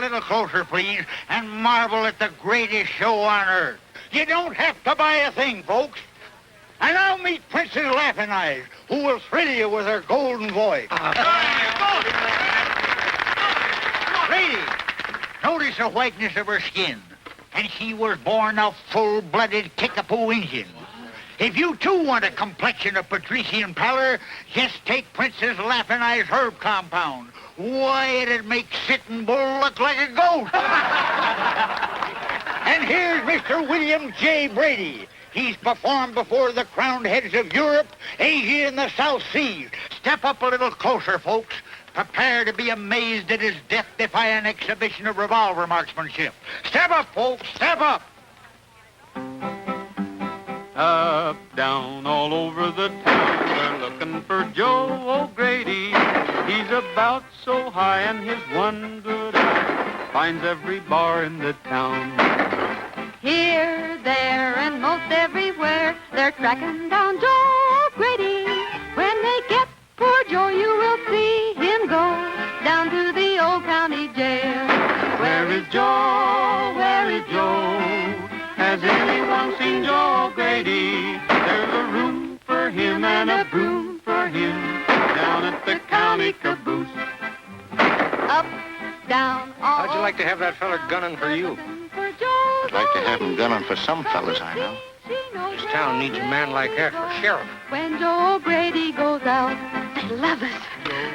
little closer, please, and marvel at the greatest show on earth. You don't have to buy a thing, folks. And now meet Princess Laughing Eyes, who will thrill you with her golden voice. Lady, notice the whiteness of her skin. And she was born a full-blooded Kickapoo Indian. If you, too, want a complexion of patrician pallor, just take Princess Laughing Eyes Herb Compound. Why, it'd make Sitting Bull look like a goat. And here's Mr. William J. Brady. He's performed before the crowned heads of Europe, Asia, and the South Seas. Step up a little closer, folks. Prepare to be amazed at his death-defying exhibition of revolver marksmanship. Step up, folks, step up. Up, down, all over the town, they're looking for Joe O'Grady. He's about so high, and his one good eye finds every bar in the town. Here, there, and most everywhere, they're tracking down Joe O'Grady. When they get poor Joe, you will see him go down to the old county jail. Where is Joe? Where is Joe? Has anyone seen Joe O'Grady? There's a room for him and a broom for him down at the county caboose. Up, down, all How'd you like to have that fella gunning for you? I'd like to have him gunning for some fellas I know. This town needs a man like that for sheriff. When Joe O'Grady goes out, they love us.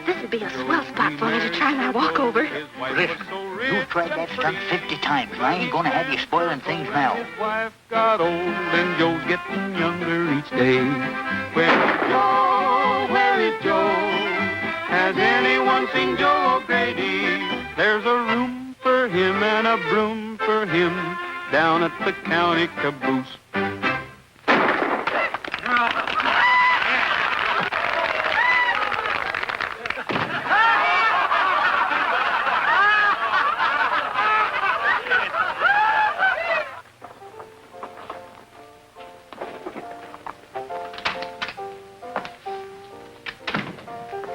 This would be a swell spot for me to try my walkover. Listen, you've tried that stunt 50 times, and I ain't gonna have you spoiling things now. His wife got old and Joe's getting younger each day. Where is Joe? Where is Joe? Has anyone seen Joe O'Grady? There's a room for him and a broom for him down at the county caboose.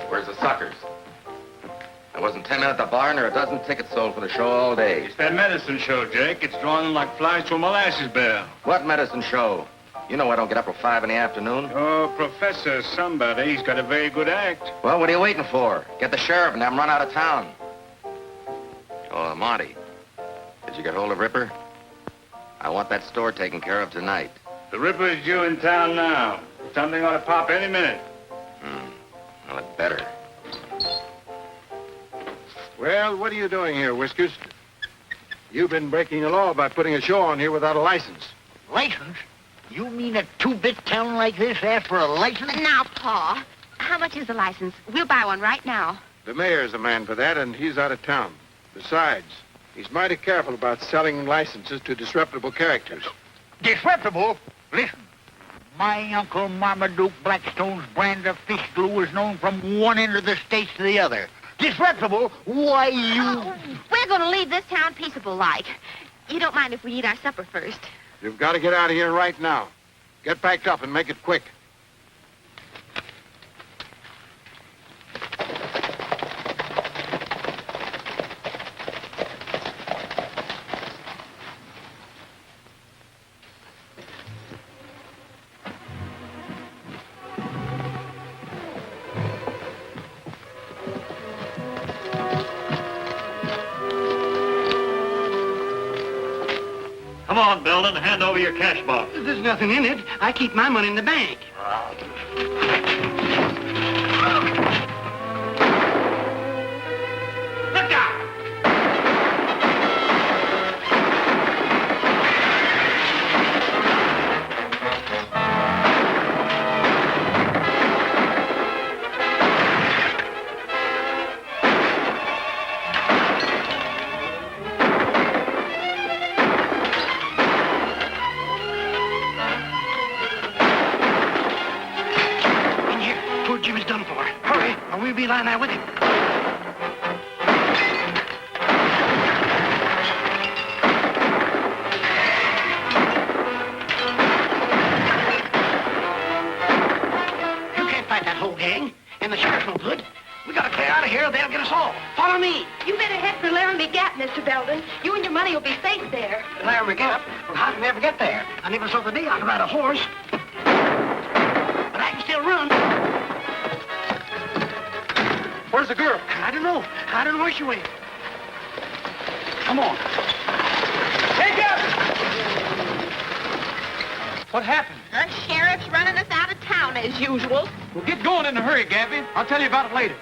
Where's the suckers? There wasn't 10 men at the bar, nor a dozen tickets sold for the show all day. It's that medicine show, Jake. It's drawn them like flies to a molasses barrel. What medicine show? You know I don't get up till 5 in the afternoon. Oh, Professor somebody. He's got a very good act. Well, what are you waiting for? Get the sheriff and have him run out of town. Oh, Monty, did you get hold of Ripper? I want that store taken care of tonight. The Ripper's due in town now. Something ought to pop any minute. Well, it better. Well, what are you doing here, Whiskers? You've been breaking the law by putting a show on here without a license. License? You mean a two-bit town like this asks for a license? Now, Pa, how much is the license? We'll buy one right now. The mayor's the man for that, and he's out of town. Besides, he's mighty careful about selling licenses to disreputable characters. Disreputable? Listen, my Uncle Marmaduke Blackstone's brand of fish glue is known from one end of the states to the other. Disreputable? Why, you... We're going to leave this town peaceable-like. You don't mind if we eat our supper first? You've got to get out of here right now. Get packed up and make it quick. Come on, Belden, hand over your cash box. There's nothing in it. I keep my money in the bank. Look out! Jimmy's done for. Hurry, or we'll be lying there with him. You can't fight that whole gang, and the sheriff's no good. We gotta clear out of here or they'll get us all. Follow me. You better head for Laramie Laramie Gap, Mr. Belden. You and your money will be safe there. Laramie Gap? Well, how can we ever get there? I never saw the day I could ride a horse. But I can still run. Where's the girl? I don't know. I don't know where she went. Come on. Take up! What happened? The sheriff's running us out of town as usual. Well, get going in a hurry, Gabby. I'll tell you about it later.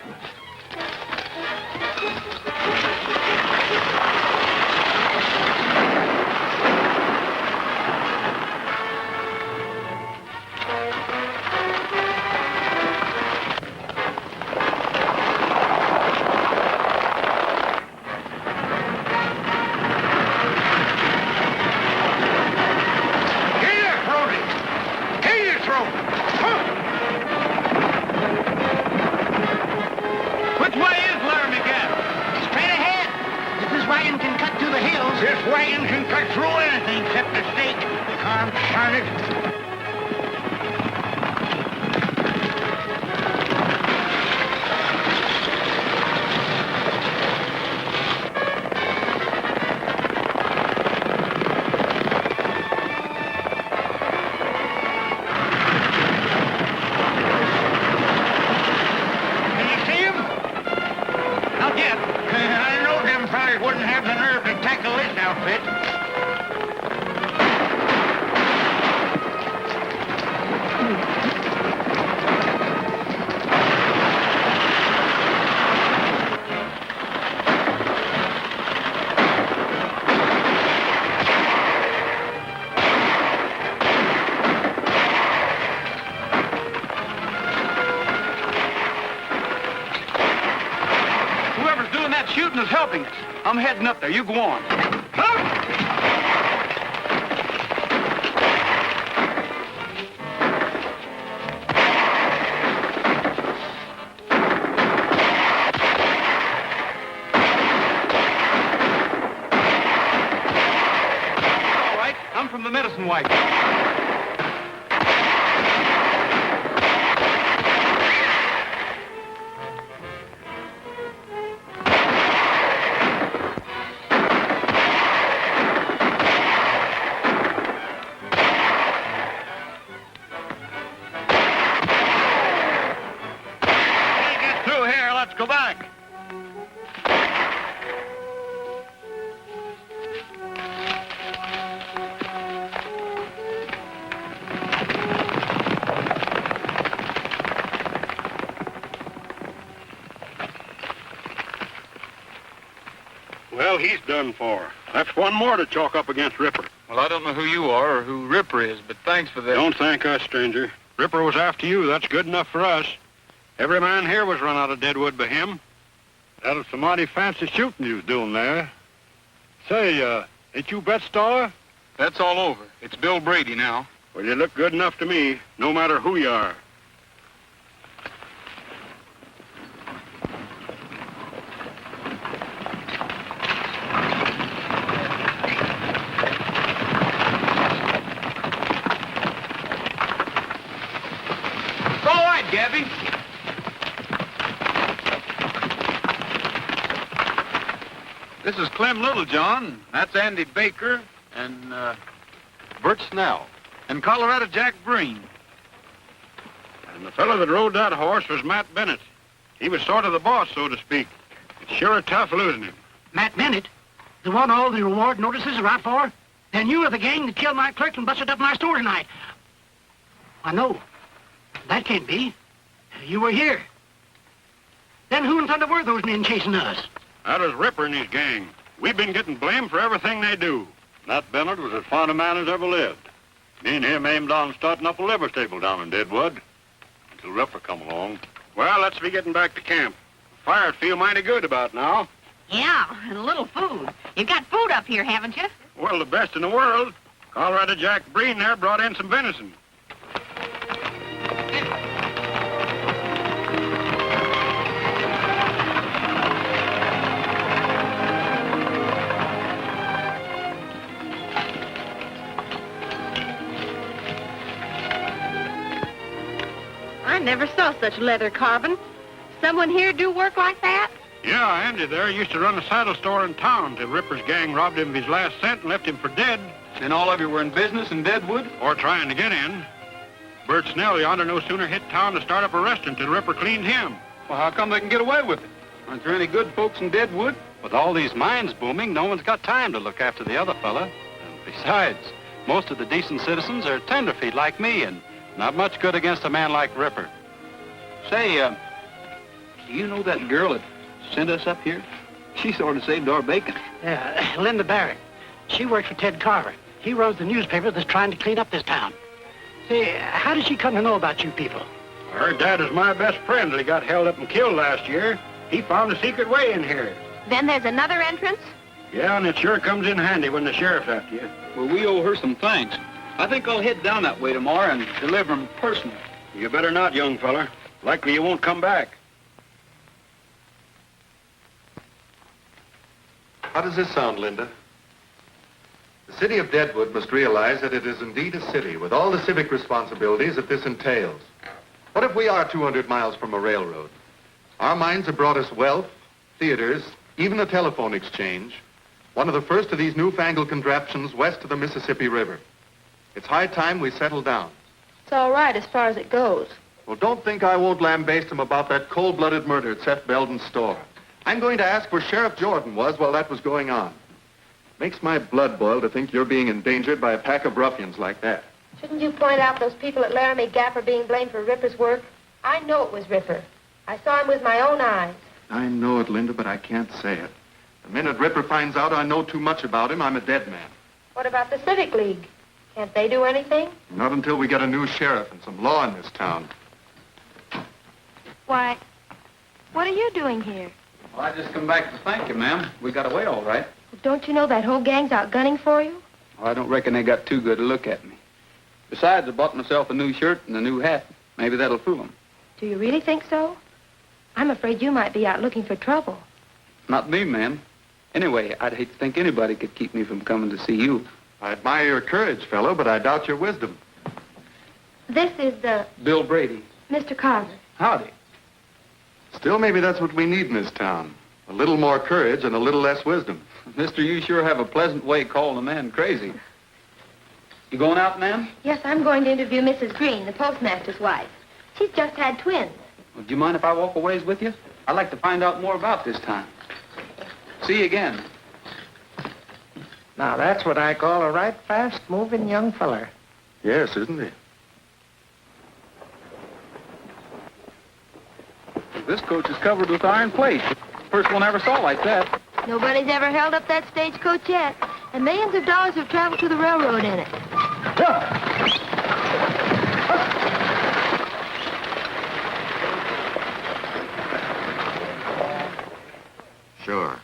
This wagon can cut through anything except a stake. I'm sorry. Can you see him? Not yet. I know them fellas wouldn't have the nerve to tackle this outfit. Whoever's doing that shooting is helping us. I'm heading up there. You go on. All right. I'm from the medicine wagon. Go back. Well, he's done for. That's one more to chalk up against Ripper. Well, I don't know who you are or who Ripper is, but thanks for that. Don't thank us, stranger. Ripper was after you. That's good enough for us. Every man here was run out of Deadwood by him. That was some mighty fancy shooting you was doing there. Say, ain't you Bet Star? That's all over. It's Bill Brady now. Well, you look good enough to me, no matter who you are. It's all right, Gabby. This is Clem Littlejohn. That's Andy Baker and Bert Snell and Colorado Jack Green. And the fellow that rode that horse was Matt Bennett. He was sort of the boss, so to speak. It's sure tough losing him. Matt Bennett? The one all the reward notices are out for? Then you were the gang that killed my clerk and busted up my store tonight. I know. That can't be. You were here. Then who in thunder were those men chasing us? That was Ripper and his gang. We've been getting blamed for everything they do. That Bennett was as fine a man as ever lived. Me and him aimed on starting up a liver stable down in Deadwood. Until Ripper come along. Well, let's be getting back to camp. Fire'd feel mighty good about now. Yeah, and a little food. You've got food up here, haven't you? Well, the best in the world. Colorado Jack Breen there brought in some venison. I never saw such leather carving. Someone here do work like that? Yeah, Andy there used to run a saddle store in town till Ripper's gang robbed him of his last cent and left him for dead. And all of you were in business in Deadwood? Or trying to get in. Bert Snell yonder no sooner hit town to start up a restaurant till Ripper cleaned him. Well, how come they can get away with it? Aren't there any good folks in Deadwood? With all these mines booming, no one's got time to look after the other fella. And besides, most of the decent citizens are tenderfeet like me and not much good against a man like Ripper. Say, do you know that girl that sent us up here? She sort of saved our bacon. Yeah, Linda Barrett. She works for Ted Carver. He runs the newspaper that's trying to clean up this town. Say, how did she come to know about you people? Her dad is my best friend till he got held up and killed last year. He found a secret way in here. Then there's another entrance? Yeah, and it sure comes in handy when the sheriff's after you. Well, we owe her some thanks. I think I'll head down that way tomorrow and deliver them personally. You better not, young feller. Likely you won't come back. How does this sound, Linda? The city of Deadwood must realize that it is indeed a city with all the civic responsibilities that this entails. What if we are 200 miles from a railroad? Our mines have brought us wealth, theaters, even a telephone exchange, one of the first of these newfangled contraptions west of the Mississippi River. It's high time we settle down. It's all right as far as it goes. Well, don't think I won't lambaste him about that cold-blooded murder at Seth Belden's store. I'm going to ask where Sheriff Jordan was while that was going on. Makes my blood boil to think you're being endangered by a pack of ruffians like that. Shouldn't you point out those people at Laramie Gap are being blamed for Ripper's work? I know it was Ripper. I saw him with my own eyes. I know it, Linda, but I can't say it. The minute Ripper finds out I know too much about him, I'm a dead man. What about the Civic League? Can't they do anything? Not until we get a new sheriff and some law in this town. Why, what are you doing here? Well, I just come back to thank you, ma'am. We got away all right. Don't you know that whole gang's out gunning for you? Well, I don't reckon they got too good a look at me. Besides, I bought myself a new shirt and a new hat. Maybe that'll fool them. Do you really think so? I'm afraid you might be out looking for trouble. Not me, ma'am. Anyway, I'd hate to think anybody could keep me from coming to see you. I admire your courage, fellow, but I doubt your wisdom. This is Bill Brady. Mr. Carver. Howdy. Still, maybe that's what we need in this town. A little more courage and a little less wisdom. Mister, you sure have a pleasant way calling a man crazy. You going out, ma'am? Yes, I'm going to interview Mrs. Green, the postmaster's wife. She's just had twins. Well, do you mind if I walk a ways with you? I'd like to find out more about this time. See you again. Now, that's what I call a right fast-moving young feller. Yes, isn't he? This coach is covered with iron plate. First one I ever saw like that. Nobody's ever held up that stagecoach yet, and millions of dollars have traveled to the railroad in it. Sure.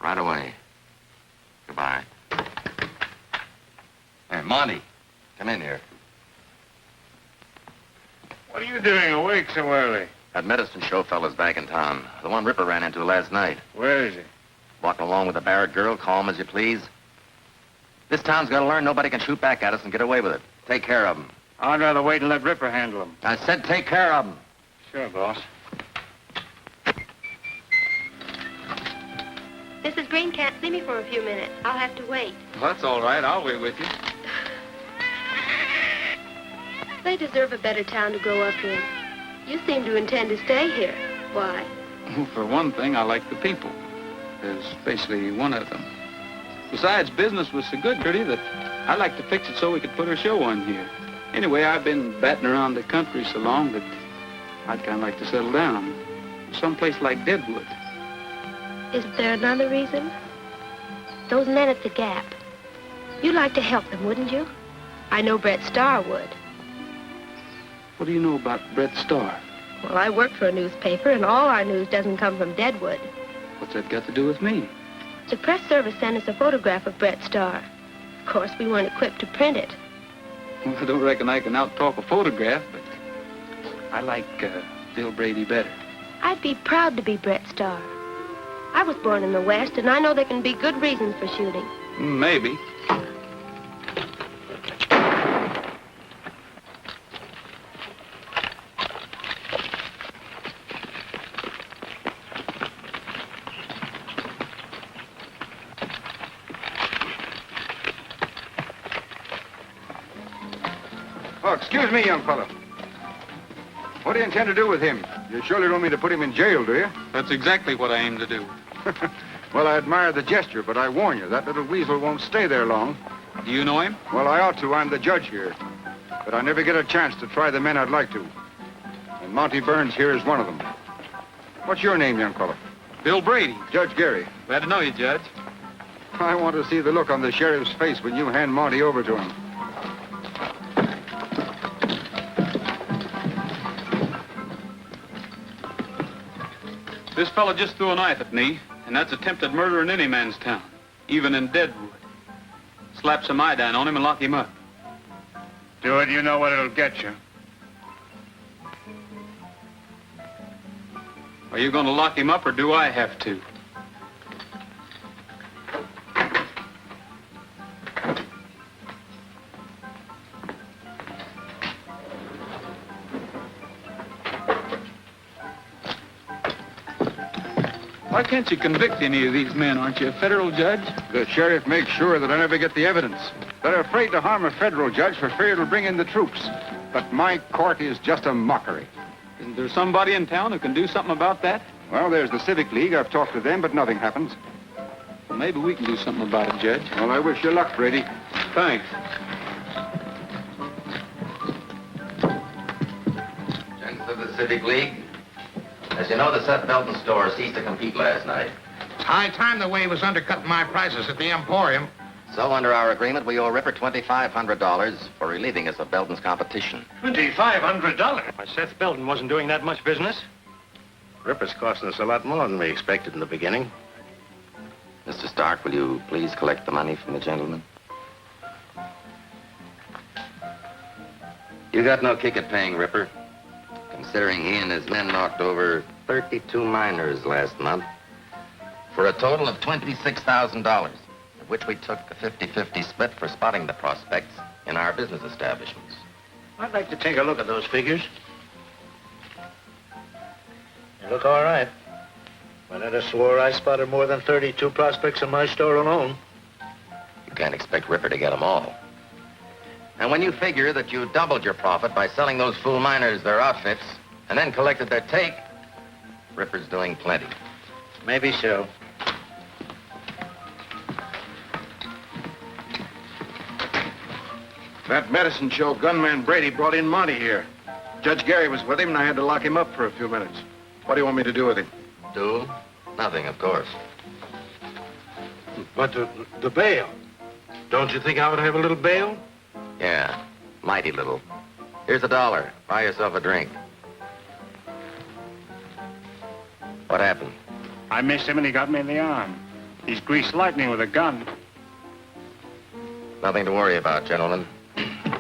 Right away. Goodbye. Hey, Monty, come in here. What are you doing awake so early? That medicine show fella's back in town. The one Ripper ran into last night. Where is he? Walking along with the Barrett girl, calm as you please. This town's got to learn nobody can shoot back at us and get away with it. Take care of him. I'd rather wait and let Ripper handle him. I said take care of him. Sure, boss. Mrs. Green can't see me for a few minutes. I'll have to wait. Well, that's all right. I'll wait with you. They deserve a better town to grow up in. You seem to intend to stay here. Why? Well, for one thing, I like the people. Especially one of them. Besides, business was so good, Gertie, that I'd like to fix it so we could put our show on here. Anyway, I've been batting around the country so long that I'd kind of like to settle down. Someplace like Deadwood. Isn't there another reason? Those men at the Gap. You'd like to help them, wouldn't you? I know Brett Starr would. What do you know about Brett Starr? Well, I work for a newspaper, and all our news doesn't come from Deadwood. What's that got to do with me? The press service sent us a photograph of Brett Starr. Of course, we weren't equipped to print it. Well, I don't reckon I can out-talk a photograph, but I like Bill Brady better. I'd be proud to be Brett Starr. I was born in the West, and I know there can be good reasons for shooting. Maybe. Oh, excuse me, young fellow. What do you intend to do with him? You surely don't mean to put him in jail, do you? That's exactly what I aim to do. Well, I admire the gesture, but I warn you, that little weasel won't stay there long. Do you know him? Well, I ought to. I'm the judge here. But I never get a chance to try the men I'd like to. And Monty Burns here is one of them. What's your name, young fellow? Bill Brady. Judge Gary. Glad to know you, Judge. I want to see the look on the sheriff's face when you hand Monty over to him. This fella just threw a knife at me, and that's attempted murder in any man's town, even in Deadwood. Slap some iodine on him and lock him up. Do it, you know what it'll get you. Are you going to lock him up, or do I have to? Why can't you convict any of these men? Aren't you a federal judge? The sheriff makes sure that I never get the evidence. They're afraid to harm a federal judge for fear it'll bring in the troops. But my court is just a mockery. Isn't there somebody in town who can do something about that? Well, there's the Civic League. I've talked to them, but nothing happens. Well, maybe we can do something about it, Judge. Well, I wish you luck, Brady. Thanks. Gents of the Civic League, as you know, the Seth Belton store ceased to compete last night. It's high time the way he was undercutting my prices at the Emporium. So under our agreement, we owe Ripper $2,500 for relieving us of Belton's competition. $2,500? Why, Seth Belton wasn't doing that much business. Ripper's costing us a lot more than we expected in the beginning. Mr. Stark, will you please collect the money from the gentleman? You got no kick at paying Ripper, considering he and his men knocked over 32 miners last month for a total of $26,000, of which we took a 50-50 split for spotting the prospects in our business establishments. I'd like to take a look at those figures. They look all right. But I'd have swore I spotted more than 32 prospects in my store alone. You can't expect Ripper to get them all. And when you figure that you doubled your profit by selling those fool miners their outfits and then collected their take, Ripper's doing plenty. Maybe so. That medicine show gunman Brady brought in Monty here. Judge Gary was with him, and I had to lock him up for a few minutes. What do you want me to do with him? Do? Nothing, of course. But the bail. Don't you think I would have a little bail? Yeah, mighty little. Here's $1. Buy yourself a drink. What happened? I missed him and he got me in the arm. He's greased lightning with a gun. Nothing to worry about, gentlemen.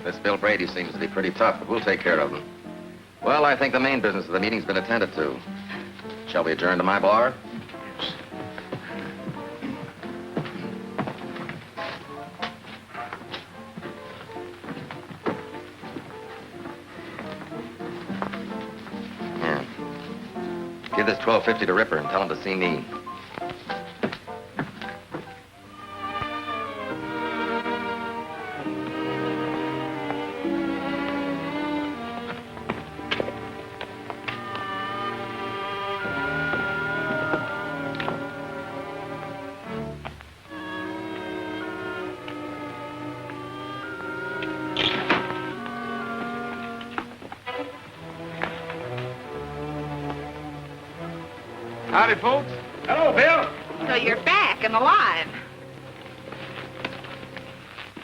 This Bill Brady seems to be pretty tough, but we'll take care of him. Well, I think the main business of the meeting's been attended to. Shall we adjourn to my bar? Here. Give this $12.50 to Ripper and tell him to see me. Howdy, folks. Hello, Bill. So you're back and alive.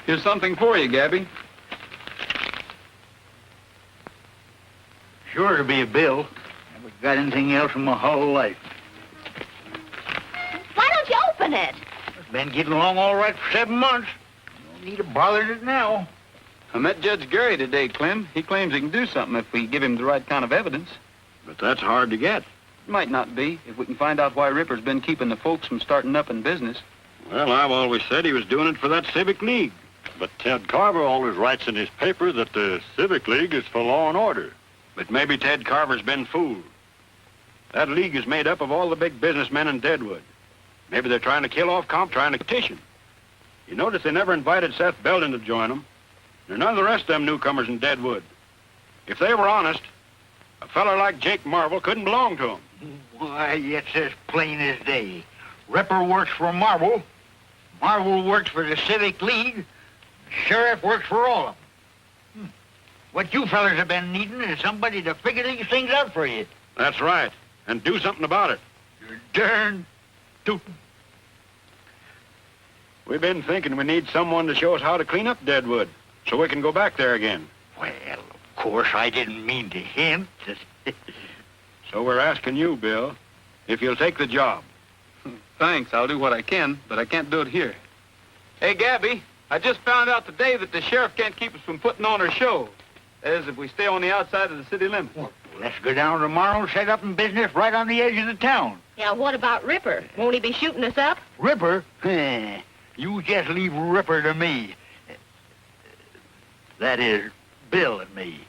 Here's something for you, Gabby. Sure to be a bill. Never got anything else in my whole life. Why don't you open it? It's been getting along all right for 7 months. No need to bother it now. I met Judge Gary today, Clem. He claims he can do something if we give him the right kind of evidence. But that's hard to get. It might not be, if we can find out why Ripper's been keeping the folks from starting up in business. Well, I've always said he was doing it for that Civic League. But Ted Carver always writes in his paper that the Civic League is for law and order. But maybe Ted Carver's been fooled. That league is made up of all the big businessmen in Deadwood. Maybe they're trying to kill off trying to petition. You notice they never invited Seth Belton to join them. They're none of the rest of them newcomers in Deadwood. If they were honest, a feller like Jake Marvel couldn't belong to them. Why, it's as plain as day. Ripper works for Marvel. Marvel works for the Civic League. Sheriff works for all of them. What you fellers have been needing is somebody to figure these things out for you. That's right. And do something about it. You're darn tootin'. We've been thinking we need someone to show us how to clean up Deadwood so we can go back there again. Well, of course, I didn't mean to hint. So we're asking you, Bill, if you'll take the job. Thanks, I'll do what I can, but I can't do it here. Hey, Gabby, I just found out today that the sheriff can't keep us from putting on our show. That is, if we stay on the outside of the city limits. Well, let's go down tomorrow and set up in business right on the edge of the town. Yeah, what about Ripper? Won't he be shooting us up? Ripper? You just leave Ripper to me. That is, Bill and me.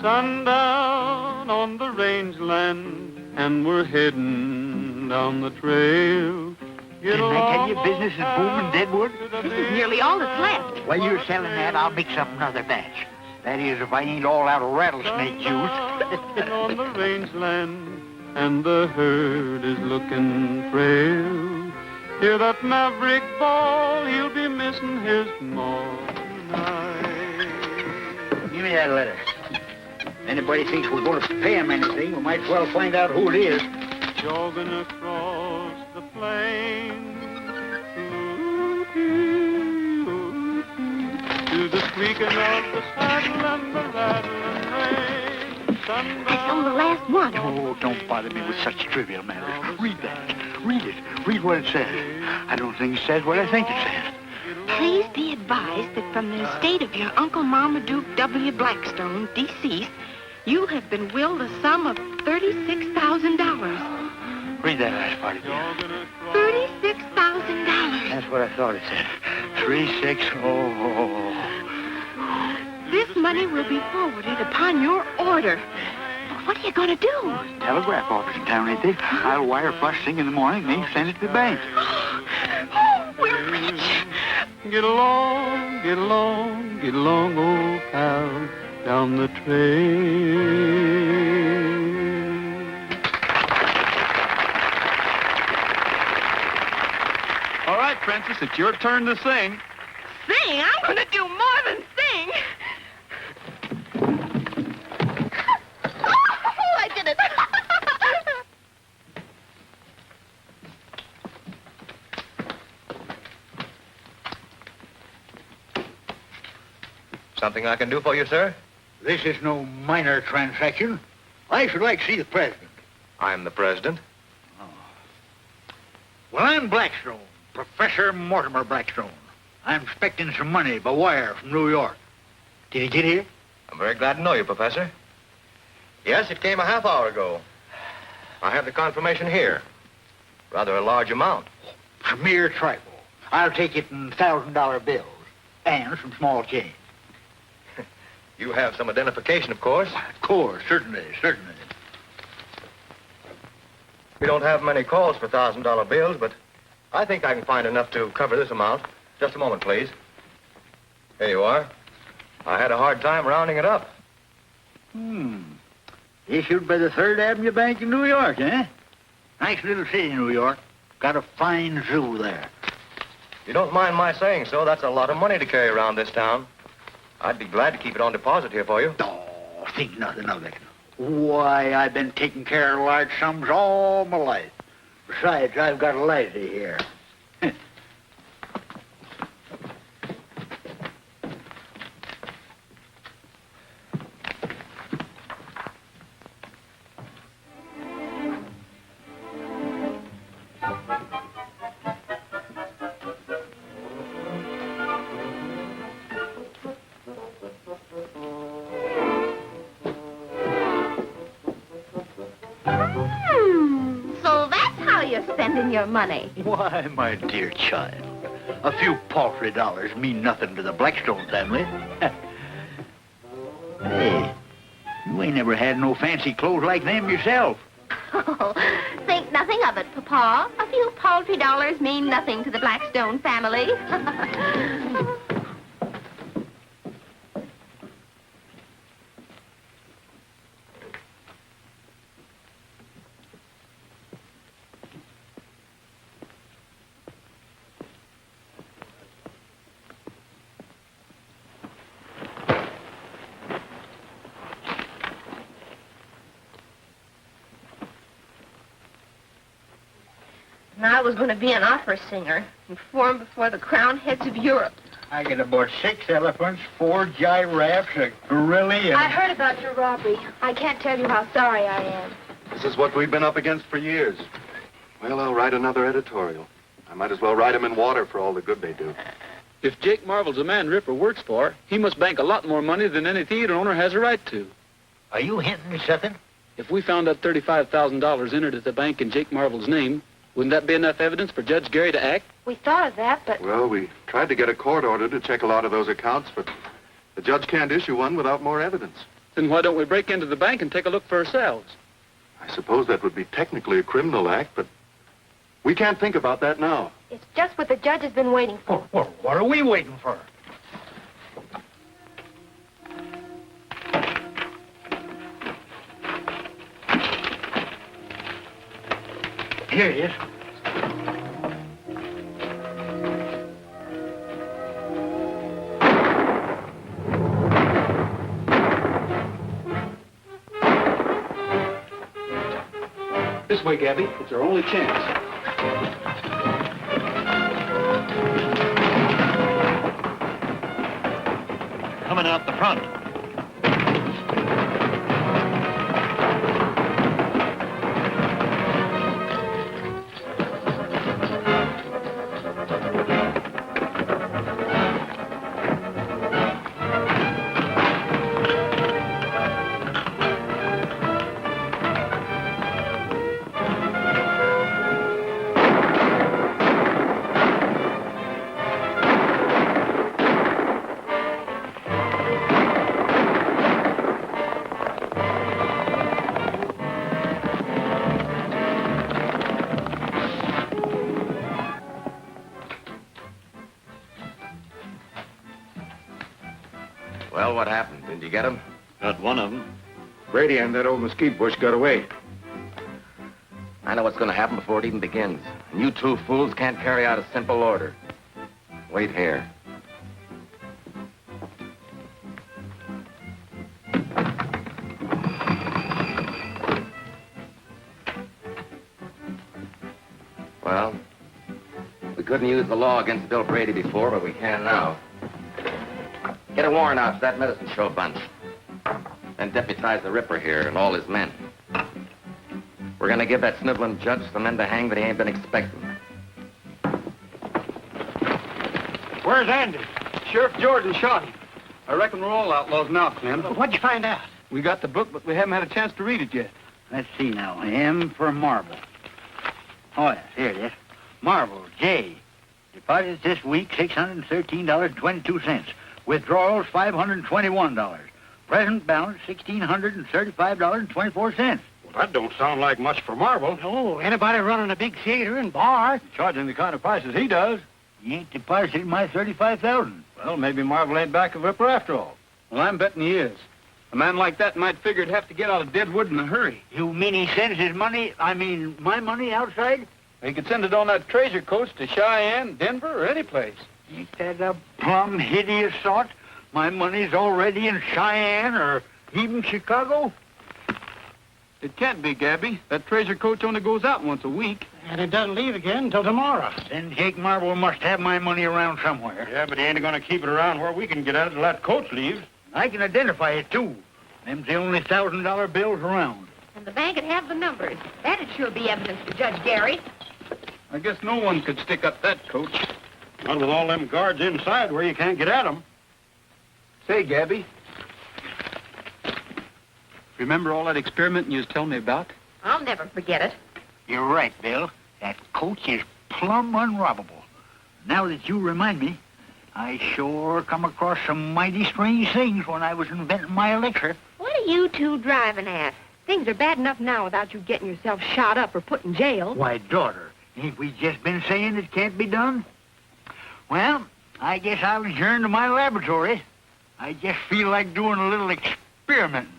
Sundown on the rangeland, and we're heading down the trail. Didn't I tell you business is booming Deadwood? This is nearly all that's left. While you're selling that, I'll mix up another batch. That is, if I ain't all out of rattlesnake juice. On the rangeland, and the herd is looking frail. Hear that maverick bawl, he'll be missing his maw tonight. Give me that letter. Anybody thinks we're going to pay him anything, we might as well find out who it is. Jogging across the plain to the squeaking of the saddle and the rattling rein. That's on the last one. Oh, don't bother me with such trivial matters. Read that. Read it. Read what it says. I don't think it says what I think it says. Please be advised that from the estate of your Uncle Marmaduke W. Blackstone, deceased, you have been willed a sum of $36,000. Read that last part again. $36,000. That's what I thought it said. 36. Oh. This money will be forwarded upon your order. What are you going to do? Telegraph office in town, ain't they? I'll wire first thing in the morning, they send it to the bank. Oh, we're rich. Get along, get along, get along, old pal, down the trail. All right, Princess, it's your turn to sing. Sing? I'm going to do more than sing. Oh, I did it. Something I can do for you, sir? This is no minor transaction. I should like to see the president. I'm the president. Oh. Well, I'm Blackstone, Professor Mortimer Blackstone. I'm expecting some money by wire from New York. Did he get here? I'm very glad to know you, Professor. Yes, it came a half hour ago. I have the confirmation here. Rather a large amount. Premier trifle. I'll take it in $1,000 bills and some small change. You have some identification, of course. Of course, certainly. We don't have many calls for $1,000 bills, but I think I can find enough to cover this amount. Just a moment, please. Here you are. I had a hard time rounding it up. Issued by the 3rd Avenue Bank in New York, eh? Nice little city, New York. Got a fine zoo there. You don't mind my saying so, that's a lot of money to carry around this town. I'd be glad to keep it on deposit here for you. Oh, think nothing of it. Why, I've been taking care of large sums all my life. Besides, I've got a lazy here. So that's how you're spending your money. Why, my dear child, A few paltry dollars mean nothing to the Blackstone family. Hey, you ain't never had no fancy clothes like them yourself. Oh, think nothing of it, Papa. A few paltry dollars mean nothing to the Blackstone family. And I was going to be an opera singer and perform before the crowned heads of Europe. I get aboard 6 elephants, 4 giraffes, a gorilla, and... I heard about your robbery. I can't tell you how sorry I am. This is what we've been up against for years. Well, I'll write another editorial. I might as well write them in water for all the good they do. If Jake Marvel's a man Ripper works for, he must bank a lot more money than any theater owner has a right to. Are you hinting at something? If we found that $35,000 entered at the bank in Jake Marvel's name, wouldn't that be enough evidence for Judge Gary to act? We thought of that, but... Well, we tried to get a court order to check a lot of those accounts, but the judge can't issue one without more evidence. Then why don't we break into the bank and take a look for ourselves? I suppose that would be technically a criminal act, but we can't think about that now. It's just what the judge has been waiting for. Well, what are we waiting for? Here it is. This way, Gabby. It's our only chance. Coming out the front. Well, what happened? Did you get him? Got one of them. Brady and that old mesquite bush got away. I know what's going to happen before it even begins. And you two fools can't carry out a simple order. Wait here. Well, we couldn't use the law against Bill Brady before, but we can now. Get a warrant out for that medicine show bunch. Then deputize the Ripper here and all his men. We're gonna give that sniveling judge some men to hang that he ain't been expecting. Where's Andy? Sheriff Jordan shot him. I reckon we're all outlaws now, Clem. What'd you find out? We got the book, but we haven't had a chance to read it yet. Let's see now. M for marble. Oh, yes, here it is. Marble, J. Deposits this week, $613.22. Withdrawals, $521. Present balance, $1,635.24. Well, that don't sound like much for Marble. Oh, anybody running a big theater and bar? Charging the kind of prices he does. He ain't deposited my $35,000. Well, maybe Marble ain't back of Ripper after all. Well, I'm betting he is. A man like that might figure he'd have to get out of Deadwood in a hurry. You mean he sends his money, my money outside? He could send it on that treasure coach to Cheyenne, Denver, or any place. Ain't that a plumb hideous thought? My money's already in Cheyenne or even Chicago? It can't be, Gabby. That treasure coach only goes out once a week. And it doesn't leave again until tomorrow. Then Jake Marble must have my money around somewhere. Yeah, but he ain't gonna keep it around where we can get at it till that coach leaves. I can identify it, too. Them's the only $1,000 bills around. And the bank would have the numbers. That'd sure be evidence to Judge Gary. I guess no one could stick up that coach. Not with all them guards inside where you can't get at them. Say, Gabby. Remember all that experiment you was telling me about? I'll never forget it. You're right, Bill. That coach is plumb unrobbable. Now that you remind me, I sure come across some mighty strange things when I was inventing my elixir. What are you two driving at? Things are bad enough now without you getting yourself shot up or put in jail. Why, daughter, ain't we just been saying it can't be done? Well, I guess I'll adjourn to my laboratory. I just feel like doing a little experimenting.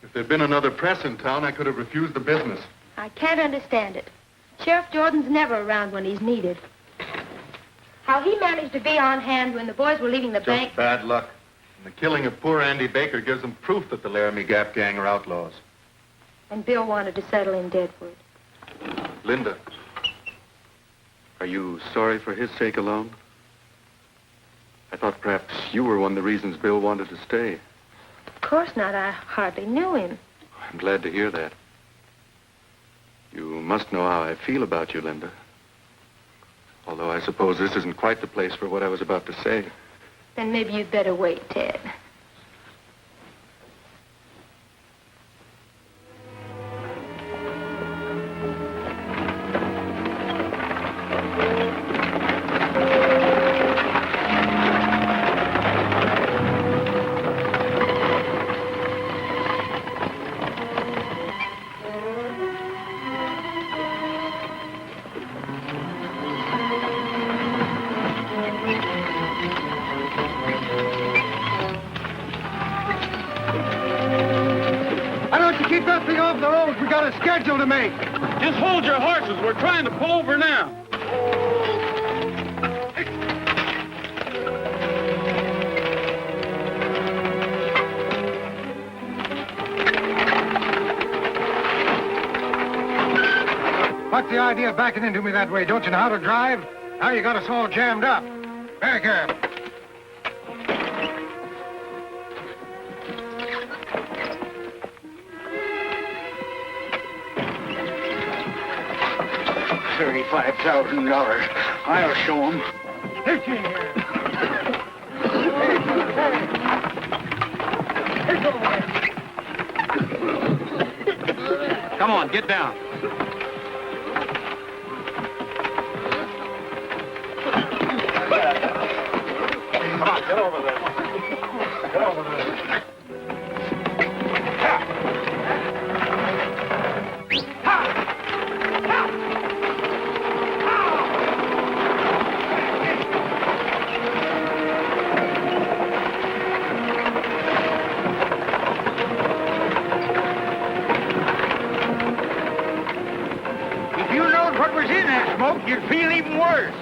If there'd been another press in town, I could have refused the business. I can't understand it. Sheriff Jordan's never around when he's needed. How he managed to be on hand when the boys were leaving the bank... Just bad luck. And the killing of poor Andy Baker gives them proof that the Laramie Gap gang are outlaws. And Bill wanted to settle in Deadwood. Linda. Are you sorry for his sake alone? I thought perhaps you were one of the reasons Bill wanted to stay. Of course not. I hardly knew him. I'm glad to hear that. You must know how I feel about you, Linda. Although I suppose this isn't quite the place for what I was about to say. Then maybe you'd better wait, Ted. To make. Just hold your horses. We're trying to pull over now. What's the idea of backing into me that way? Don't you know how to drive? Now you got us all jammed up. Very careful. $35,000. I'll show them. Hitch in here. Come on, get down. Come on, get over there. Get over there. You'd feel even worse.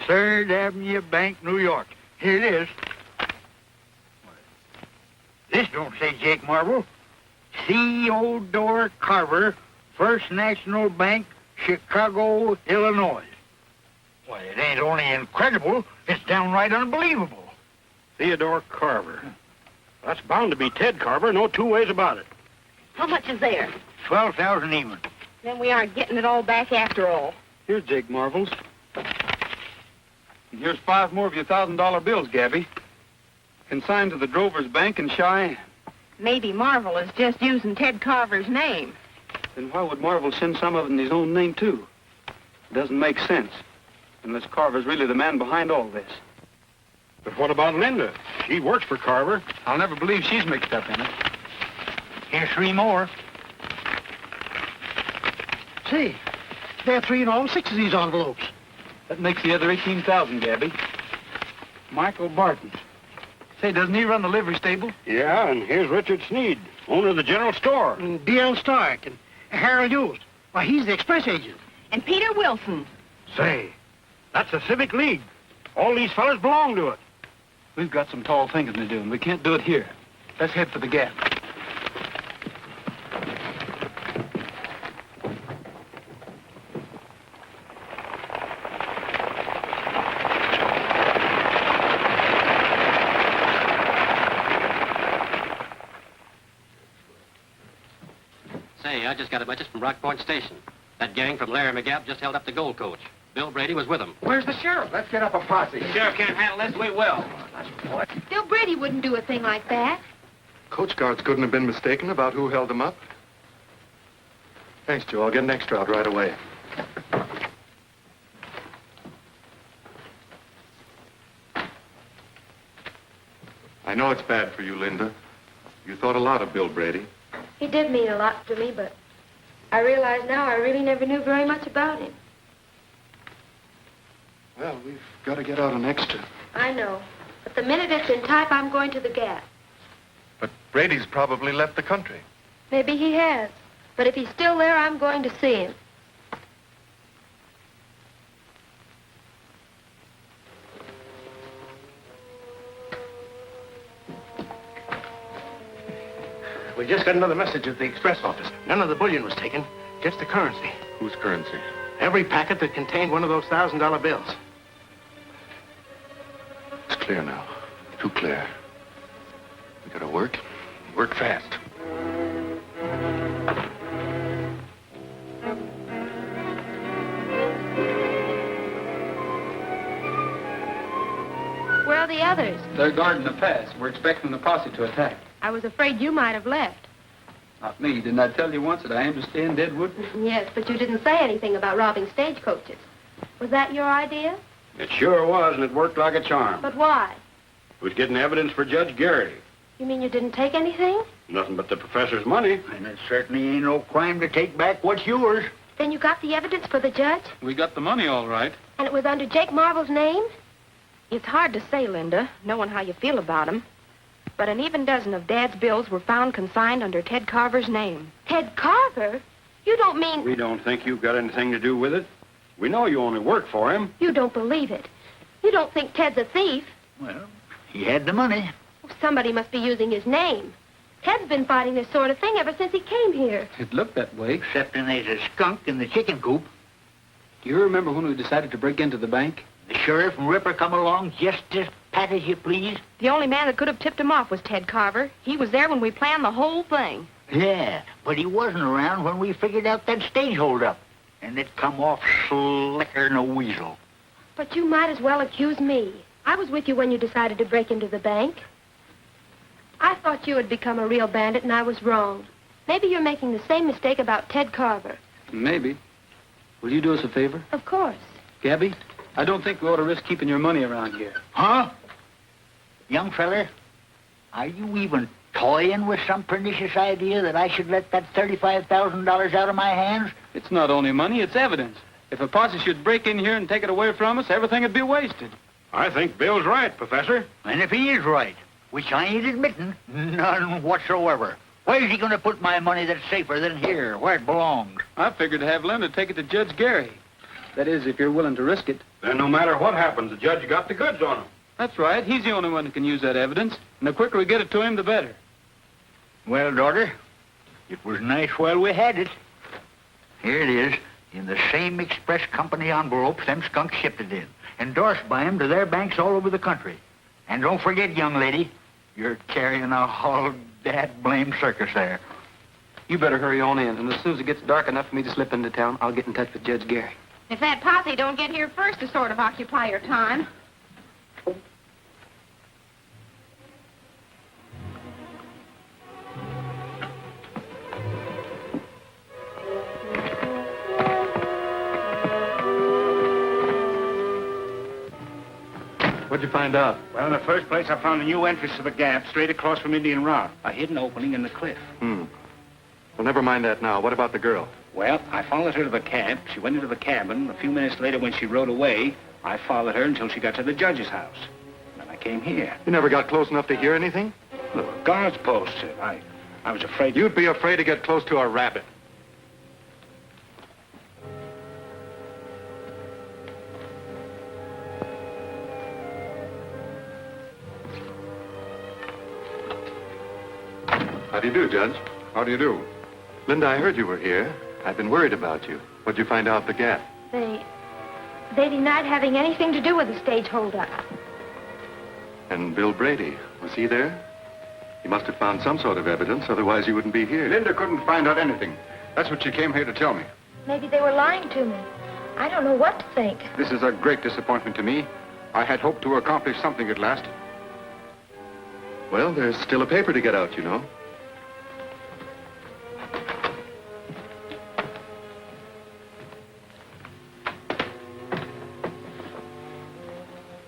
Third Avenue Bank, New York. Here it is. This don't say Jake Marvel. Theodore Carver, First National Bank, Chicago, Illinois. Why, it ain't only incredible, it's downright unbelievable. Theodore Carver. That's bound to be Ted Carver, no two ways about it. How much is there? 12,000 even. Then we aren't getting it all back after all. Here's Jake Marvel's. And here's 5 more of your $1,000 bills, Gabby. Consigned to the Drovers Bank in Cheyenne. Maybe Marvel is just using Ted Carver's name. Then why would Marvel send some of it in his own name, too? It doesn't make sense. Unless Carver's really the man behind all this. But what about Linda? She works for Carver. I'll never believe she's mixed up in it. Here's 3 more. Say, there are 3 in all 6 of these envelopes. That makes the other 18,000, Gabby. Michael Barton. Say, doesn't he run the livery stable? Yeah, and here's Richard Sneed, owner of the general store. And D.L. Stark and Harold Hughes. Why, he's the express agent. And Peter Wilson. Say, that's the Civic League. All these fellas belong to it. We've got some tall thinking to do, and we can't do it here. Let's head for the Gap. Say, I just got a message from Rock Point Station. That gang from Laramie Gap just held up the gold coach. Bill Brady was with them. Where's the sheriff? Let's get up a posse. The sheriff can't handle this. We will. Bill Brady wouldn't do a thing like that. Coach guards couldn't have been mistaken about who held them up. Thanks, Joe. I'll get an extra out right away. I know it's bad for you, Linda. You thought a lot of Bill Brady. He did mean a lot to me, but I realize now I really never knew very much about him. Well, we've got to get out an extra. I know. But the minute it's in type, I'm going to the Gap. But Brady's probably left the country. Maybe he has. But if he's still there, I'm going to see him. We just got another message at the express office. None of the bullion was taken, just the currency. Whose currency? Every packet that contained one of those $1,000 bills. It's clear now. Too clear. We gotta work. Work fast. Where are the others? They're guarding the pass. We're expecting the posse to attack. I was afraid you might have left. Not me. Didn't I tell you once that I aim to stay in Deadwood? Yes, but you didn't say anything about robbing stagecoaches. Was that your idea? It sure was, and it worked like a charm. But why? It was getting evidence for Judge Gary. You mean you didn't take anything? Nothing but the professor's money. And it certainly ain't no crime to take back what's yours. Then you got the evidence for the judge? We got the money all right. And it was under Jake Marvel's name? It's hard to say, Linda, knowing how you feel about him. But an even dozen of Dad's bills were found consigned under Ted Carver's name. Ted Carver? You don't mean... We don't think you've got anything to do with it. We know you only work for him. You don't believe it. You don't think Ted's a thief. Well, he had the money. Somebody must be using his name. Ted's been fighting this sort of thing ever since he came here. It looked that way. Excepting there's a skunk in the chicken coop. Do you remember when we decided to break into the bank? The sheriff and Ripper come along just as pat as you please. The only man that could have tipped him off was Ted Carver. He was there when we planned the whole thing. Yeah, but he wasn't around when we figured out that stage holdup. And it come off slicker than a weasel. But you might as well accuse me. I was with you when you decided to break into the bank. I thought you had become a real bandit, and I was wrong. Maybe you're making the same mistake about Ted Carver. Maybe. Will you do us a favor? Of course. Gabby, I don't think we ought to risk keeping your money around here. Huh? Young feller, are you even toying with some pernicious idea that I should let that $35,000 out of my hands? It's not only money, it's evidence. If a posse should break in here and take it away from us, everything would be wasted. I think Bill's right, Professor. And if he is right, which I ain't admitting, none whatsoever, where's he going to put my money that's safer than here, where it belongs? I figured to have Leonard take it to Judge Gary. That is, if you're willing to risk it. Then no matter what happens, the judge got the goods on him. That's right. He's the only one who can use that evidence. And the quicker we get it to him, the better. Well, daughter, it was nice while we had it. Here it is, in the same express company envelopes them skunks shipped it in, endorsed by them to their banks all over the country. And don't forget, young lady, you're carrying a whole dad-blame circus there. You better hurry on in, and as soon as it gets dark enough for me to slip into town, I'll get in touch with Judge Gary. If that posse don't get here first to sort of occupy your time. What'd you find out? Well, in the first place, I found a new entrance to the Gap straight across from Indian Rock. A hidden opening in the cliff. Well, never mind that now. What about the girl? Well, I followed her to the cab. She went into the cabin. A few minutes later, when she rode away, I followed her until she got to the judge's house. Then I came here. You never got close enough to hear anything? Look, guards posted. I was afraid... You'd be afraid to get close to a rabbit. How do you do, Judge? How do you do? Linda, I heard you were here. I've been worried about you. What'd you find out at the Gap? They denied having anything to do with the stage holdup. And Bill Brady, was he there? He must have found some sort of evidence, otherwise he wouldn't be here. Linda couldn't find out anything. That's what she came here to tell me. Maybe they were lying to me. I don't know what to think. This is a great disappointment to me. I had hoped to accomplish something at last. Well, there's still a paper to get out, you know.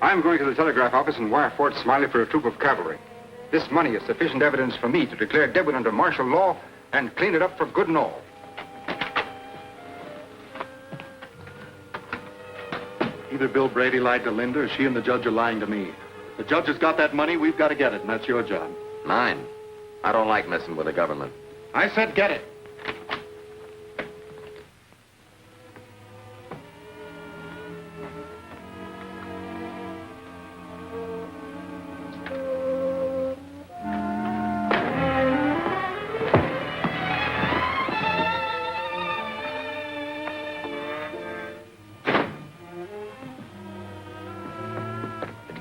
I'm going to the telegraph office and wire Fort Smiley for a troop of cavalry. This money is sufficient evidence for me to declare Deadwood under martial law and clean it up for good and all. Either Bill Brady lied to Linda or she and the judge are lying to me. The judge has got that money, we've got to get it, and that's your job. Mine. I don't like messing with the government. I said get it.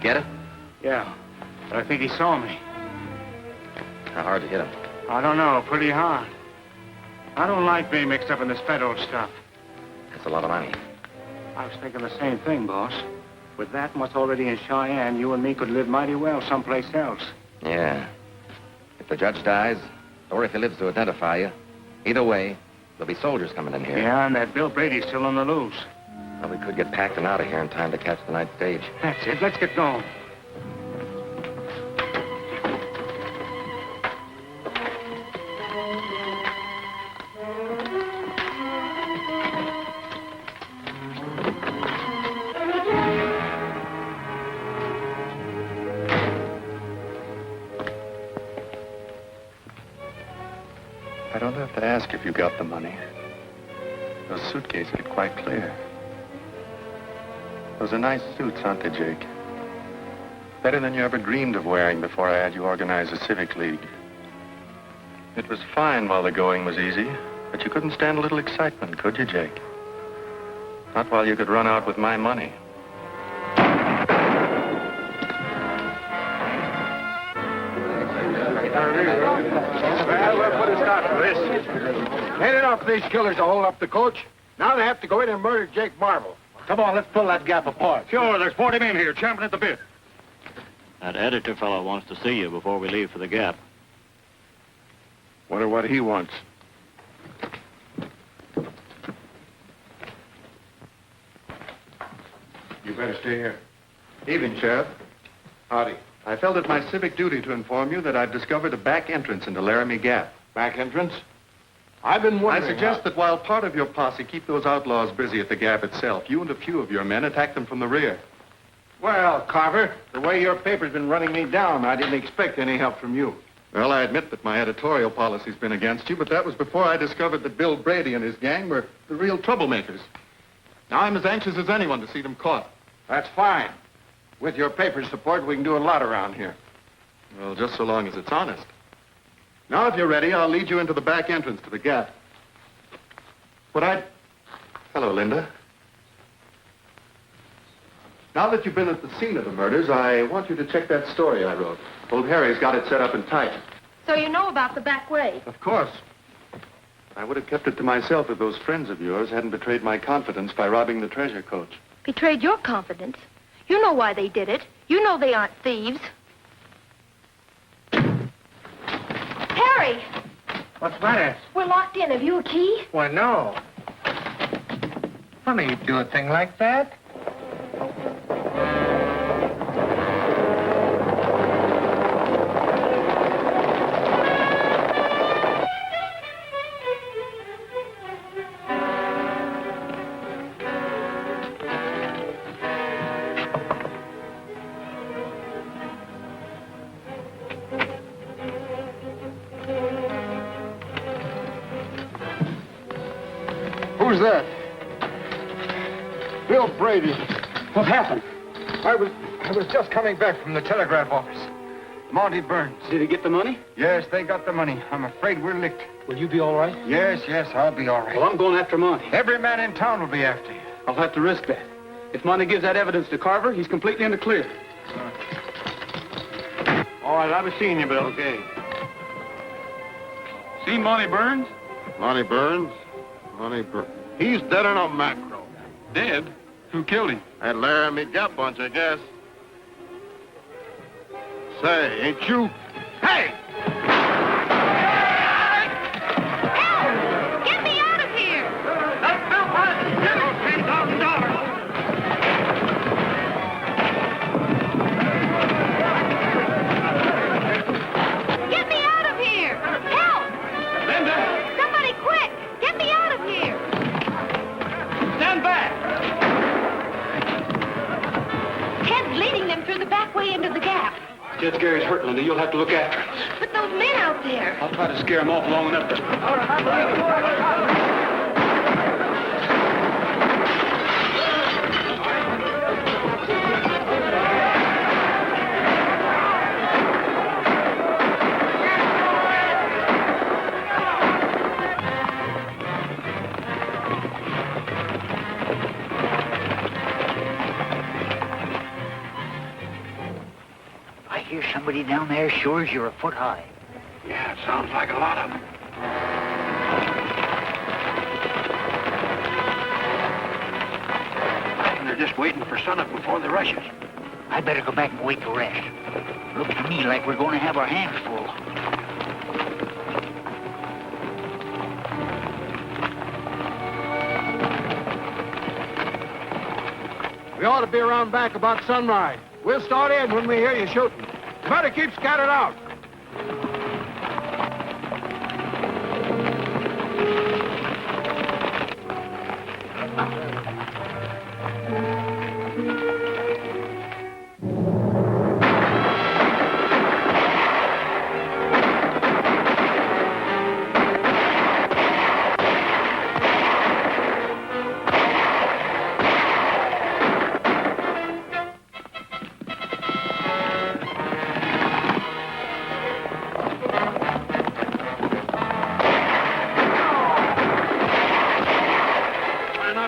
Get it? Yeah, but I think he saw me. How hard to hit him? I don't know, pretty hard. I don't like being mixed up in this federal stuff. That's a lot of money. I was thinking the same thing, boss. With that and what's already in Cheyenne, you and me could live mighty well someplace else. Yeah. If the judge dies, or if he lives to identify you, either way, there'll be soldiers coming in here. Yeah, and that Bill Brady's still on the loose. Well, we could get packed and out of here in time to catch the night stage. That's it. Let's get going. I don't have to ask if you got the money. Those suitcases get quite clear. Those are nice suits, aren't they, Jake? Better than you ever dreamed of wearing before I had you organize a civic league. It was fine while the going was easy, but you couldn't stand a little excitement, could you, Jake? Not while you could run out with my money. Well, we'll put a stop to this. Ain't enough for these killers to hold up the coach. Now they have to go in and murder Jake Marble. Come on, let's pull that gap apart. Sure, there's 40 men here, champing at the bit. That editor fellow wants to see you before we leave for the Gap. Wonder what he wants. You better stay here. Evening, Sheriff. Howdy. I felt it my civic duty to inform you that I've discovered a back entrance into Laramie Gap. Back entrance? I've been wondering. I suggest that while part of your posse keep those outlaws busy at the Gap itself, you and a few of your men attack them from the rear. Well, Carver, the way your paper's been running me down, I didn't expect any help from you. Well, I admit that my editorial policy's been against you, but that was before I discovered that Bill Brady and his gang were the real troublemakers. Now I'm as anxious as anyone to see them caught. That's fine. With your paper's support, we can do a lot around here. Well, just so long as it's honest. Now, if you're ready, I'll lead you into the back entrance to the Gap. Hello, Linda. Now that you've been at the scene of the murders, I want you to check that story I wrote. Old Harry's got it set up and tight. So you know about the back way? Of course. I would have kept it to myself if those friends of yours hadn't betrayed my confidence by robbing the treasure coach. Betrayed your confidence? You know why they did it. You know they aren't thieves. Harry! What's the matter? We're locked in. Have you a key? Why, no. Funny you'd do a thing like that. Who's that? Bill Brady. What happened? I was just coming back from the telegraph office. Monty Burns. Did he get the money? Yes, they got the money. I'm afraid we're licked. Will you be all right? Yes, I'll be all right. Well, I'm going after Monty. Every man in town will be after you. I'll have to risk that. If Monty gives that evidence to Carver, he's completely in the clear. All right, I'll be seeing you, Bill. Okay. See Monty Burns? Monty Burns? He's dead on a macro. Dead? Who killed him? That Laramie Gap bunch, I guess. Say, ain't you? Hey! Help! Get me out of here! That's Bill Parsons. $10,000. Get me out of here! Help! Linda! Somebody quick! Get me out of here! Stand back! Ted's leading them through the back way into the gap. Ted Gary's hurt, Linda. You'll have to look after him. But those men out there. I'll try to scare him off long enough to... I hear somebody down there sure as you're a foot high. Yeah, it sounds like a lot of them. And they're just waiting for sunup before the rushes. I better go back and wait to rest. Looks to me like we're going to have our hands full. We ought to be around back about sunrise. We'll start in when we hear you shooting. You better keep scattered out.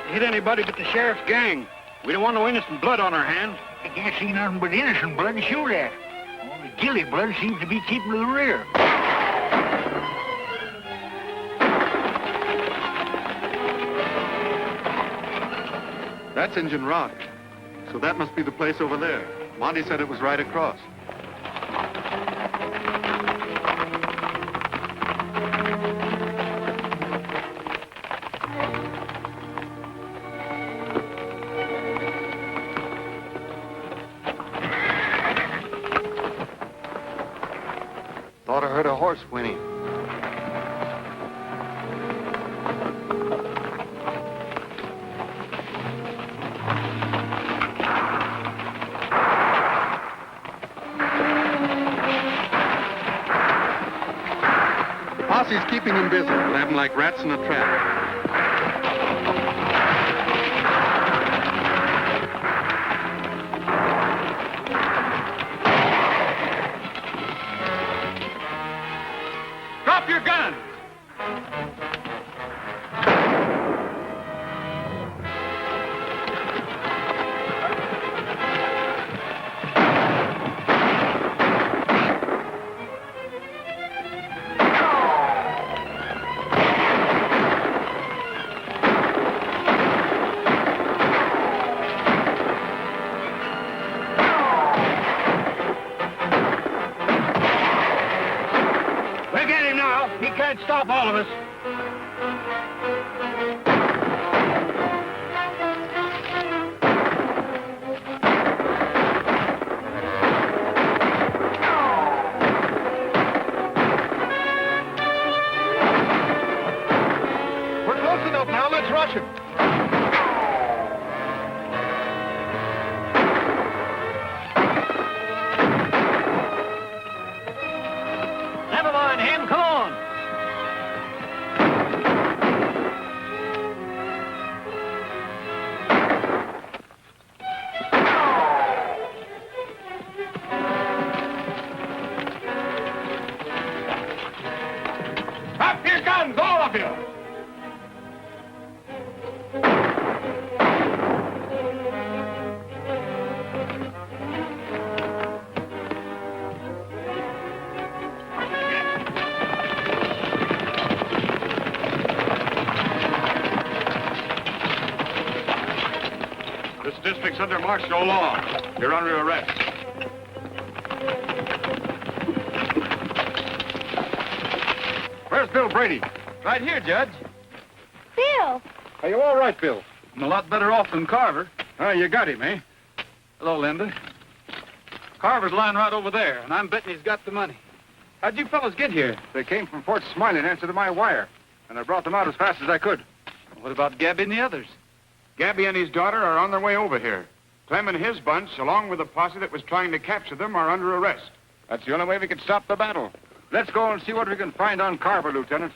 Hit anybody but the sheriff's gang. We don't want no innocent blood on our hands. I can't see nothing but innocent blood to shoot at. Only Gilly blood seems to be keeping to the rear. That's Injun Rock. So that must be the place over there. Monty said it was right across. Thought I heard a horse whinny. The posse's keeping him busy. We'll have him like rats in a trap. Drop your gun! We'll get him now. He can't stop all of us. We're close enough now. Let's rush him. Never mind him. Come on. Drop your guns, all of you! districts under martial law. You're under arrest. Where's Bill Brady? Right here, Judge. Bill! Are you all right, Bill? I'm a lot better off than Carver. Oh, you got him, eh? Hello, Linda. Carver's lying right over there, and I'm betting he's got the money. How'd you fellas get here? They came from Fort Smiley in answer to my wire, and I brought them out as fast as I could. What about Gabby and the others? Gabby and his daughter are on their way over here. Clem and his bunch, along with the posse that was trying to capture them, are under arrest. That's the only way we can stop the battle. Let's go and see what we can find on Carver, Lieutenant.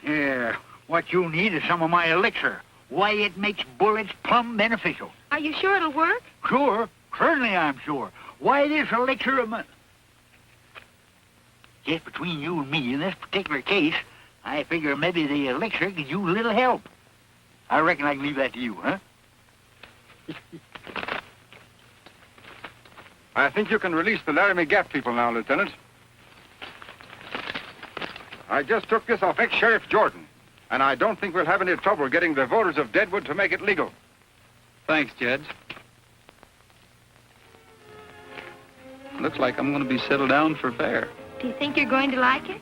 Yeah, what you need is some of my elixir. Why, it makes bullets plumb beneficial. Are you sure it'll work? Sure. Certainly I'm sure. Why, this elixir of mine... Just between you and me, in this particular case, I figure maybe the elixir could use a little help. I reckon I can leave that to you, huh? I think you can release the Laramie Gap people now, Lieutenant. I just took this off ex-Sheriff Jordan, and I don't think we'll have any trouble getting the voters of Deadwood to make it legal. Thanks, Judge. Looks like I'm going to be settled down for fair. Do you think you're going to like it?